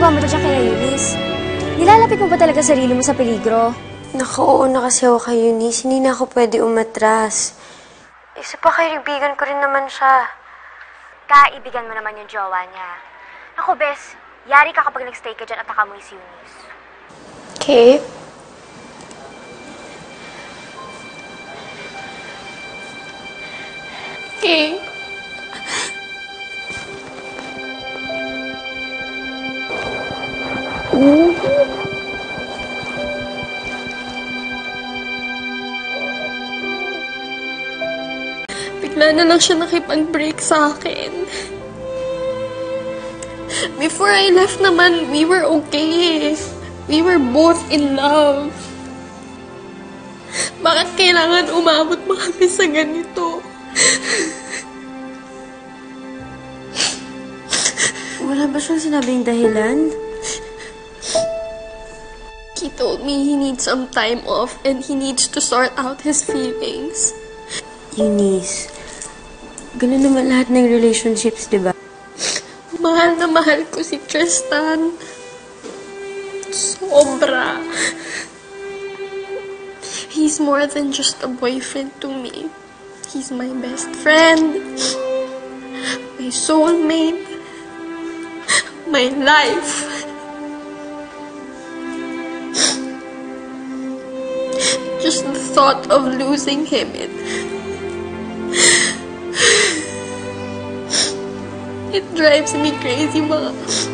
ginagawa mo dyan kaya, Eunice? Nilalapit mo ba talaga sarili mo sa peligro? Naku, oo na kasi ako kay Eunice. Hindi na ako pwede umatras. Isa pa kaibigan ko rin naman siya. Kaibigan mo naman yung jowa niya. Ako, Bes, yari ka kapag nag-stay ka dyan at nakamoy si Eunice. Okay? Okay. Bigla na lang siya nakipag-break sa akin. Before I left naman, we were okay. We were both in love. Bakit kailangan umabot pa kami sa ganito? Wala ba siyang sinabing dahilan? He told me he needs some time off and he needs to sort out his feelings. Eunice, ganun naman lahat ng relationships, di ba? Mahal na mahal ko si Tristan. Sobra. He's more than just a boyfriend to me. He's my best friend, my soulmate, my life. Just the thought of losing him, it drives me crazy.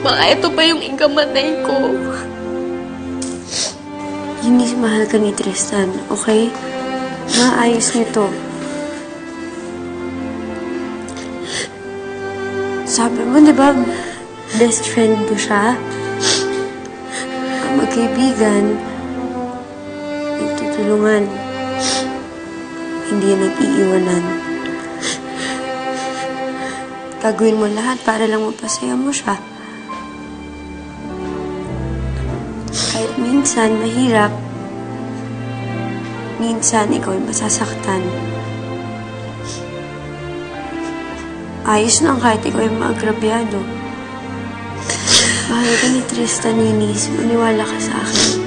Baka ito pa yung ikamatay ko. Eunice, mahal ka ni Tristan, okay? Maayos nito. Sabi mo, di ba, best friend mo siya? Ang magkaibigan, nagtutulungan, hindi nag-iiwanan. Gagawin mo lahat para lang mapasaya mo siya. Kahit minsan mahirap, minsan ikaw ay masasaktan. Ayos lang kahit ikaw ay maagrabyado. Mahal ka ni Tristan, Eunice. Maniwala ka sa akin.